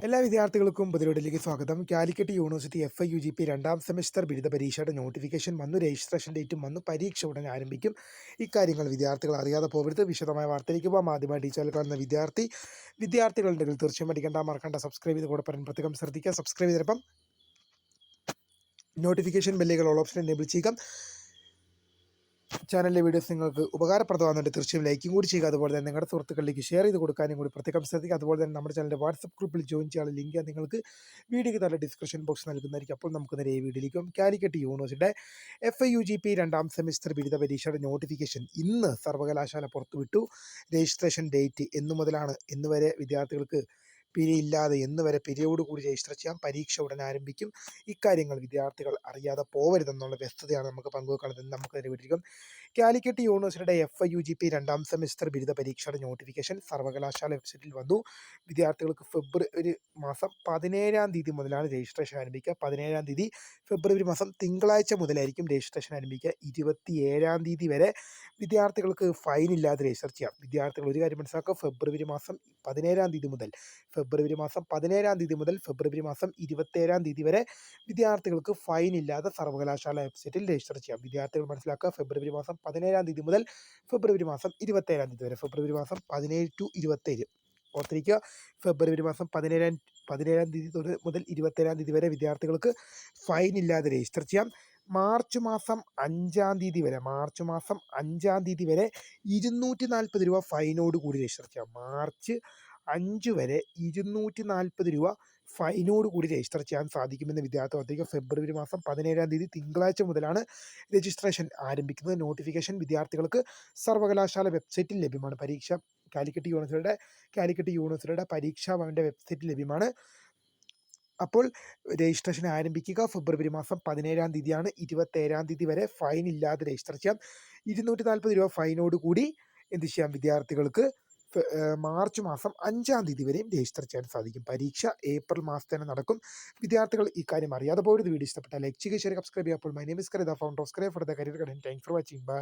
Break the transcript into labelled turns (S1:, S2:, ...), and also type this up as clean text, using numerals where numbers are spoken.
S1: എല്ലാ വിദ്യാർത്ഥികൾക്കും പുതിയൊടിലേക്ക് സ്വാഗതം. കാലിക്കറ്റ് യൂണിവേഴ്സിറ്റി FIUGP രണ്ടാം സെമസ്റ്റർ ബിരുദ പരീക്ഷയുടെ നോട്ടിഫിക്കേഷൻ വന്നു, രജിസ്ട്രേഷൻ ഡേറ്റും വന്നു, പരീക്ഷ ഉടൻ ആരംഭിക്കും. ഇക്കാര്യങ്ങൾ വിദ്യാർത്ഥികൾ അറിയാതെ പോകരുത്. വിശദമായ വാർത്തയിലേക്ക് പോകാം. ആദ്യമായി ടീച്ചറിൽ കാണുന്ന വിദ്യാർത്ഥികളുണ്ടെങ്കിൽ തീർച്ചയായും പഠിക്കേണ്ട, മറക്കേണ്ട, സബ്സ്ക്രൈബ് ചെയ്ത് കൂടെ പറയാൻ പ്രത്യേകം ശ്രദ്ധിക്കുക. സബ്സ്ക്രൈബ് ചെയ്തപ്പം നോട്ടിഫിക്കേഷൻ ബെല്ലുകൾ ഓൾ ഓപ്ഷൻ എനേബിൾ ചെയ്യുക. ചാനലിലെ വീഡിയോസ് നിങ്ങൾക്ക് ഉപകാരപ്രദമാകുന്നുണ്ട്, തീർച്ചയായും ലൈക്കും കൂടി ചെയ്യുക. അതുപോലെ തന്നെ നിങ്ങളുടെ സുഹൃത്തുക്കളിലേക്ക് ഷെയർ ചെയ്ത് കൊടുക്കാനും കൂടി പ്രത്യേകം ശ്രദ്ധിക്കുക. അതുപോലെ തന്നെ നമ്മുടെ ചാനലിൻ്റെ വാട്സപ്പ് ഗ്രൂപ്പിൽ ജോയിൻ ചെയ്യാനുള്ള ലിങ്ക് നിങ്ങൾക്ക് വീഡിയോയ്ക്ക് നല്ല ഡിസ്ക്രിപ്ഷൻ ബോക്സ് നൽകുന്നതായിരിക്കും. അപ്പോൾ നമുക്ക് നേരെ ഈ വീഡിയോയിലേക്കും. കാലിക്കറ്റ് യൂണിവേഴ്സിറ്റിയുടെ FIUGP രണ്ടാം സെമിസ്റ്റർ ബിരുദ പരീക്ഷയുടെ നോട്ടിഫിക്കേഷൻ ഇന്ന് സർവകലാശാല പുറത്തുവിട്ടു. രജിസ്ട്രേഷൻ ഡേറ്റ് എന്നു മുതലാണ് എന്ന് വരെ വിദ്യാർത്ഥികൾക്ക് പിഴയില്ലാതെ എന്ന് വരെ പിഴയോട് കൂടി രജിസ്റ്റർ ചെയ്യാം. പരീക്ഷ ഉടൻ ആരംഭിക്കും. ഇക്കാര്യങ്ങൾ വിദ്യാർത്ഥികൾ അറിയാതെ പോകരുതെന്നുള്ള വ്യക്തതയാണ് നമുക്ക് പങ്കുവെക്കുന്നത്. നമുക്ക് അതിനെ വിട്ടിരിക്കും. കാലിക്കറ്റ് യൂണിവേഴ്സിറ്റിയുടെ FIUGP രണ്ടാം സെമിസ്റ്റർ ബിരുദ പരീക്ഷയുടെ നോട്ടിഫിക്കേഷൻ സർവകലാശാല വെബ്സൈറ്റിൽ വന്നു. വിദ്യാർത്ഥികൾക്ക് ഫെബ്രുവരി മാസം 17-ാം തീയതി മുതലാണ് രജിസ്ട്രേഷൻ ആരംഭിക്കുക. 17-ാം തീയതി ഫെബ്രുവരി മാസം തിങ്കളാഴ്ച മുതലായിരിക്കും രജിസ്ട്രേഷൻ ആരംഭിക്കുക. 27-ാം തീയതി വരെ വിദ്യാർത്ഥികൾക്ക് ഫൈൻ ഇല്ലാതെ രജിസ്റ്റർ ചെയ്യാം. വിദ്യാർത്ഥികൾ ഒരു കാര്യം മനസ്സിലാക്കുക, ഫെബ്രുവരി മാസം 17-ാം തീയതി മുതൽ ഫെബ്രുവരി മാസം 27-ാം തീയതി വരെ വിദ്യാർത്ഥികൾക്ക് ഫൈൻ ഇല്ലാതെ സർവകലാശാല വെബ്സൈറ്റിൽ രജിസ്റ്റർ ചെയ്യാം. വിദ്യാർത്ഥികൾ മനസ്സിലാക്കുക, ഫെബ്രുവരി മാസം 17-ാം തീയതി മുതൽ ഫെബ്രുവരി മാസം 27-ാം തീയതി വരെ, ഫെബ്രുവരി മാസം 17 to 27 ഓർത്തിരിക്കുക. ഫെബ്രുവരി മാസം 17-ാം തീയതി മുതൽ 27-ാം തീയതി വരെ വിദ്യാർത്ഥികൾക്ക് ഫൈൻ ഇല്ലാതെ രജിസ്റ്റർ ചെയ്യാം. മാർച്ച് മാസം 5-ാം തീയതി വരെ 240 രൂപ ഫൈനോട് കൂടി രജിസ്റ്റർ ചെയ്യാം. മാർച്ച് 5 വരെ 240 രൂപ ഫൈനോട് കൂടി രജിസ്റ്റർ ചെയ്യാൻ സാധിക്കുമെന്ന് വിദ്യാർത്ഥി ഓർത്തിരിക്കുക. ഫെബ്രുവരി മാസം 17-ാം തീയതി തിങ്കളാഴ്ച മുതലാണ് രജിസ്ട്രേഷൻ ആരംഭിക്കുന്നത്. നോട്ടിഫിക്കേഷൻ വിദ്യാർത്ഥികൾക്ക് സർവകലാശാല വെബ്സൈറ്റിൽ ലഭ്യമാണ്. കാലിക്കറ്റ് യൂണിവേഴ്സിറ്റിയുടെ പരീക്ഷാ ഭവൻ്റെ വെബ്സൈറ്റിൽ ലഭ്യമാണ്. അപ്പോൾ രജിസ്ട്രേഷൻ ആരംഭിക്കുക ഫെബ്രുവരി മാസം 17-ാം തീയതിയാണ്. 27-ാം തീയതി വരെ ഫൈൻ ഇല്ലാതെ രജിസ്റ്റർ ചെയ്യാം. 240 രൂപ ഫൈനോട് കൂടി എന്ത് ചെയ്യാം, വിദ്യാർത്ഥികൾക്ക് മാർച്ച് മാസം 5-ാം തീയതി വരെയും രജിസ്റ്റർ ചെയ്യാൻ സാധിക്കും. പരീക്ഷ ഏപ്രിൽ മാസത്തിൽ തന്നെ നടക്കും. വിദ്യാർത്ഥികൾ ഈ കാര്യം അറിയാതെ പോയത്. വീഡിയോ ഇഷ്ടപ്പെട്ടാൽ ലൈക്ക് ചെയ്യുക, ഷെയർ, സബ്സ്ക്രൈബ് ചെയ്യുക. അപ്പോൾ my name is Kareetha, founder of scribe for the career guidance. Thanks for watching. By.